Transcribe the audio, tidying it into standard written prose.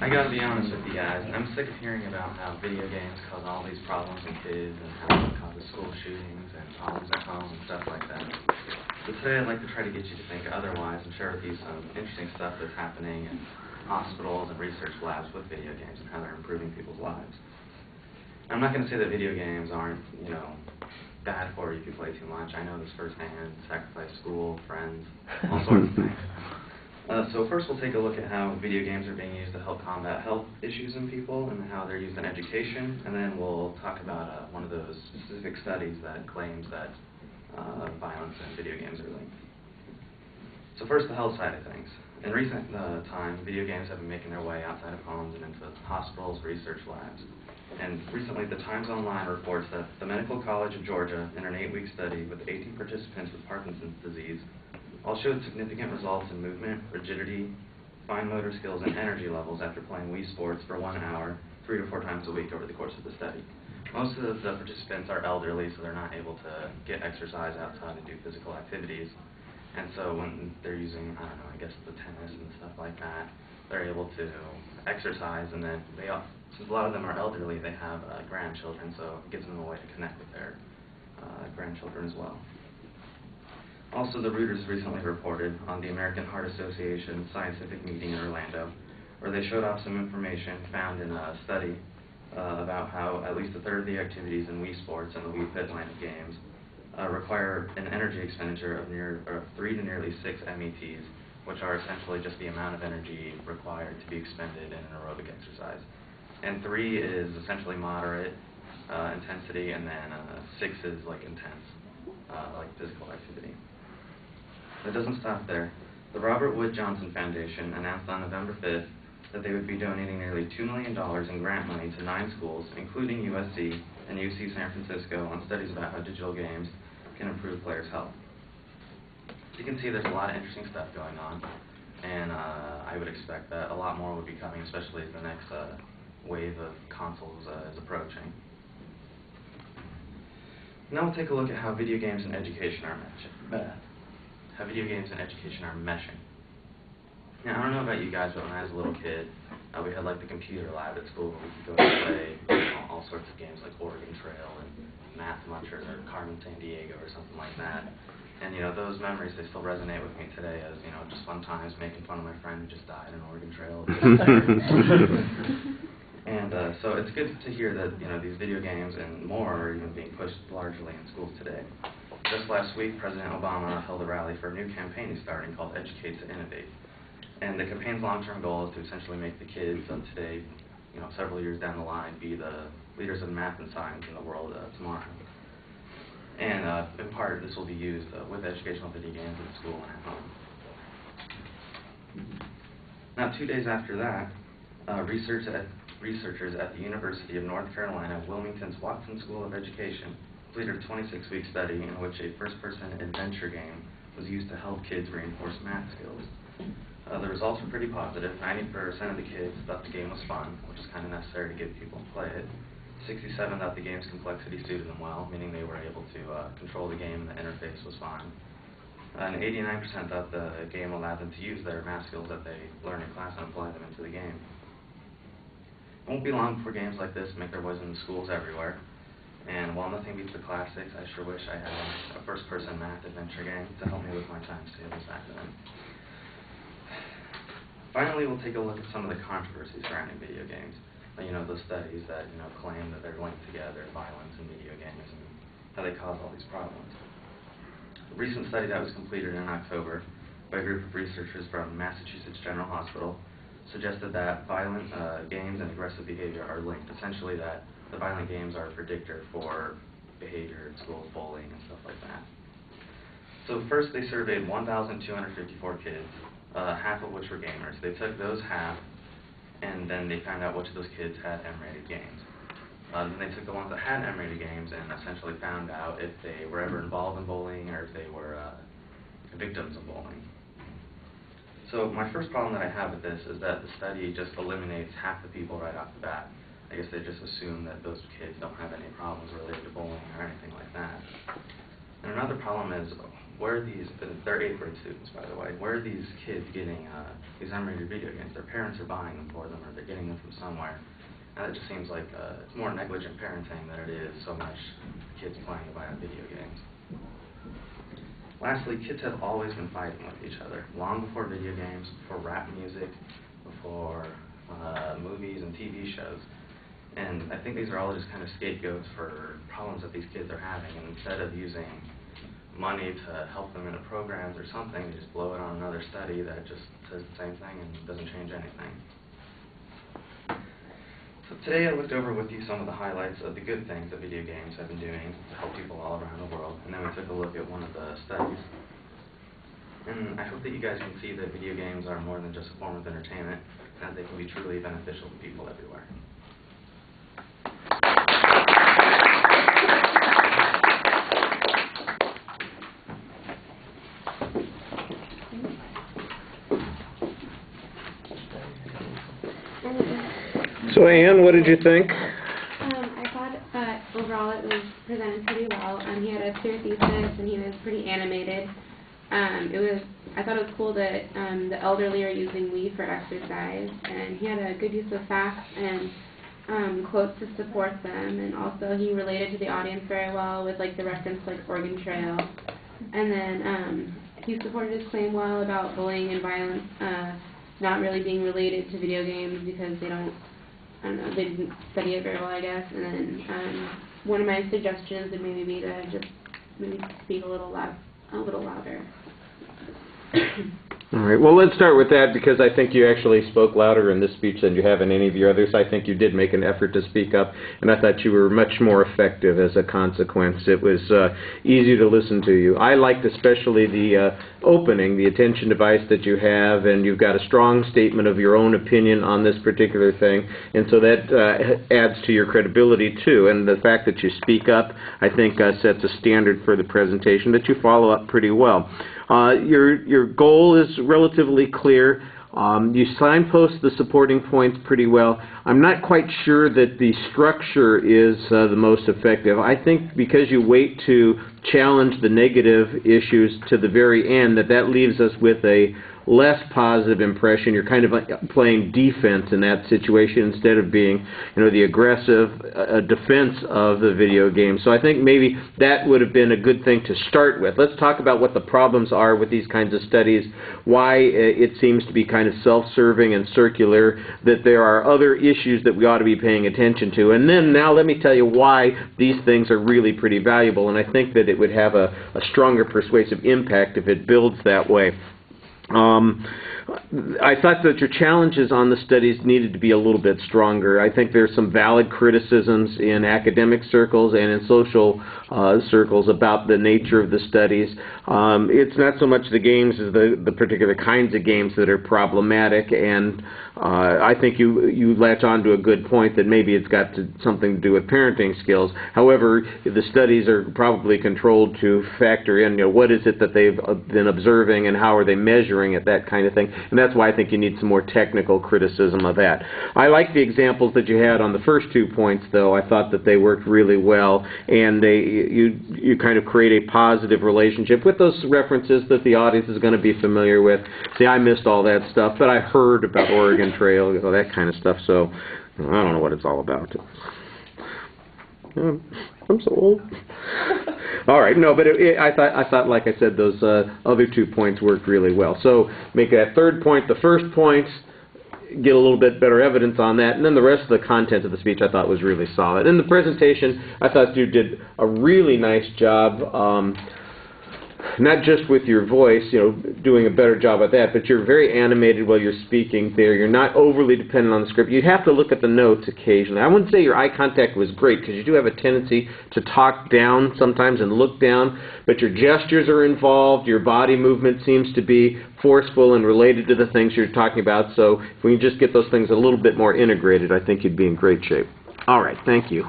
I gotta be honest with you guys, I'm sick of hearing about how video games cause all these problems in kids and how it causes school shootings and problems at home and stuff like that. So today I'd like to try to get you to think otherwise and share with you some interesting stuff that's happening in hospitals and research labs with video games and how they're improving people's lives. I'm not going to say that video games aren't, bad for you if you play too much. I know this firsthand, sacrifice school, friends, all sorts of things. So first we'll take a look at how video games are being used to help combat health issues in people and how they're used in education, and then we'll talk about one of those specific studies that claims that violence and video games are linked. So first, the health side of things. In recent time, video games have been making their way outside of homes and into hospitals, research labs. And recently, the Times Online reports that the Medical College of Georgia, in an 8-week study with 18 participants with Parkinson's disease, all showed significant results in movement, rigidity, fine motor skills, and energy levels after playing Wii Sports for 1 hour, 3 to 4 times a week over the course of the study. Most of the participants are elderly, so they're not able to get exercise outside and do physical activities. And so when they're using, I guess the tennis and stuff like that, they're able to exercise, and then since a lot of them are elderly, they have grandchildren, so it gives them a way to connect with their grandchildren as well. Also, the Reuters recently reported on the American Heart Association scientific meeting in Orlando, where they showed off some information found in a study about how at least a third of the activities in Wii Sports and the Wii Fit line of games require an energy expenditure of 3 to nearly 6 METs, which are essentially just the amount of energy required to be expended in an aerobic exercise. And 3 is essentially moderate intensity, and then 6 is like intense, like physical activity. It doesn't stop there. The Robert Wood Johnson Foundation announced on November 5th that they would be donating nearly $2 million in grant money to 9 schools, including USC and UC San Francisco, on studies about how digital games can improve players' health. You can see there's a lot of interesting stuff going on, and I would expect that a lot more would be coming, especially as the next wave of consoles is approaching. Now we'll take a look at how video games and education are meshing. Now, I don't know about you guys, but when I was a little kid, we had like the computer lab at school where we could go and play all sorts of games like Oregon Trail and Math Muncher or Carmen Sandiego or something like that. And those memories, they still resonate with me today as just fun times making fun of my friend who just died in Oregon Trail. And so it's good to hear that these video games and more are even being pushed largely in schools today. Just last week, President Obama held a rally for a new campaign he's starting called Educate to Innovate. And the campaign's long-term goal is to essentially make the kids of today, several years down the line, be the leaders of math and science in the world tomorrow. And in part, this will be used with educational video games in school and at home. Now, 2 days after that, researchers at the University of North Carolina, Wilmington's Watson School of Education completed a 26-week study in which a first-person adventure game was used to help kids reinforce math skills. The results were pretty positive. 90% of the kids thought the game was fun, which is kind of necessary to get people to play it. 67 thought the game's complexity suited them well, meaning they were able to control the game and the interface was fine. And 89% thought the game allowed them to use their math skills that they learn in class and apply them into the game. It won't be long before games like this make their ways into schools everywhere. And while nothing beats the classics, I sure wish I had a first-person math adventure game to help me with my times tables back then. Finally, we'll take a look at some of the controversies surrounding video games. Those studies that claim that they're linked together, violence and video games, and how they cause all these problems. A recent study that was completed in October by a group of researchers from Massachusetts General Hospital suggested that violent games and aggressive behavior are linked. Essentially, that the violent games are a predictor for behavior in schools, bullying, and stuff like that. So first, they surveyed 1,254 kids, half of which were gamers. They took those half, and then they found out which of those kids had M-rated games. Then they took the ones that had M-rated games and essentially found out if they were ever involved in bullying or if they were victims of bullying. So my first problem that I have with this is that the study just eliminates half the people right off the bat. I guess they just assume that those kids don't have any problems related to bullying or anything like that. And another problem is, where are these, they're 8th grade students, by the way, where are these kids getting these unrated video games? Their parents are buying them for them, or they're getting them from somewhere. And it just seems like it's more negligent parenting than it is so much kids playing to buy out video games. Lastly, kids have always been fighting with each other, long before video games, before rap music, before movies and TV shows. And I think these are all just kind of scapegoats for problems that these kids are having. And instead of using money to help them in a programs or something, they just blow it on another study that just says the same thing and doesn't change anything. So today I looked over with you some of the highlights of the good things that video games have been doing to help people all around the world. And then we took a look at one of the studies. And I hope that you guys can see that video games are more than just a form of entertainment, and that they can be truly beneficial to people everywhere. So Anne, what did you think? I thought overall it was presented pretty well. He had a clear thesis and he was pretty animated. I thought it was cool that the elderly are using Wii for exercise, and he had a good use of facts and quotes to support them, and also he related to the audience very well with like the reference like Oregon Trail. And then he supported his claim well about bullying and violence not really being related to video games because they don't, I don't know, they didn't study it very well, I guess. And then one of my suggestions would maybe be to just maybe speak a little louder. All right, well, let's start with that because I think you actually spoke louder in this speech than you have in any of your others. I think you did make an effort to speak up, and I thought you were much more effective as a consequence. It was easy to listen to you. I liked especially the opening, the attention device that you have, and you've got a strong statement of your own opinion on this particular thing, and so that adds to your credibility too. And the fact that you speak up, I think, sets a standard for the presentation that you follow up pretty well. Your goal is relatively clear. You signpost the supporting points pretty well. I'm not quite sure that the structure is the most effective. I think because you wait to challenge the negative issues to the very end, that leaves us with a less positive impression. You're kind of playing defense in that situation instead of being, the aggressive defense of the video game. So I think maybe that would have been a good thing to start with. Let's talk about what the problems are with these kinds of studies, why it seems to be kind of self-serving and circular, that there are other issues that we ought to be paying attention to. And then now let me tell you why these things are really pretty valuable, and I think that it would have a stronger persuasive impact if it builds that way. I thought that your challenges on the studies needed to be a little bit stronger. I think there's some valid criticisms in academic circles and in social circles about the nature of the studies. It's not so much the games as the particular kinds of games that are problematic, and I think you latch on to a good point that maybe it's got something to do with parenting skills. However, the studies are probably controlled to factor in, what is it that they've been observing and how are they measuring it, that kind of thing. And that's why I think you need some more technical criticism of that. I like the examples that you had on the first 2 points, though. I thought that they worked really well, and you kind of create a positive relationship with those references that the audience is going to be familiar with. See, I missed all that stuff, but I heard about Oregon Trail, that kind of stuff, so I don't know what it's all about. I'm so old. All right, no, but I thought, like I said, those other 2 points worked really well. So make that third point the first point, get a little bit better evidence on that, and then the rest of the content of the speech I thought was really solid. In the presentation, I thought you did a really nice job. Not just with your voice, doing a better job at that, but you're very animated while you're speaking there. You're not overly dependent on the script. You have to look at the notes occasionally. I wouldn't say your eye contact was great because you do have a tendency to talk down sometimes and look down, but your gestures are involved. Your body movement seems to be forceful and related to the things you're talking about. So if we can just get those things a little bit more integrated, I think you'd be in great shape. All right, thank you.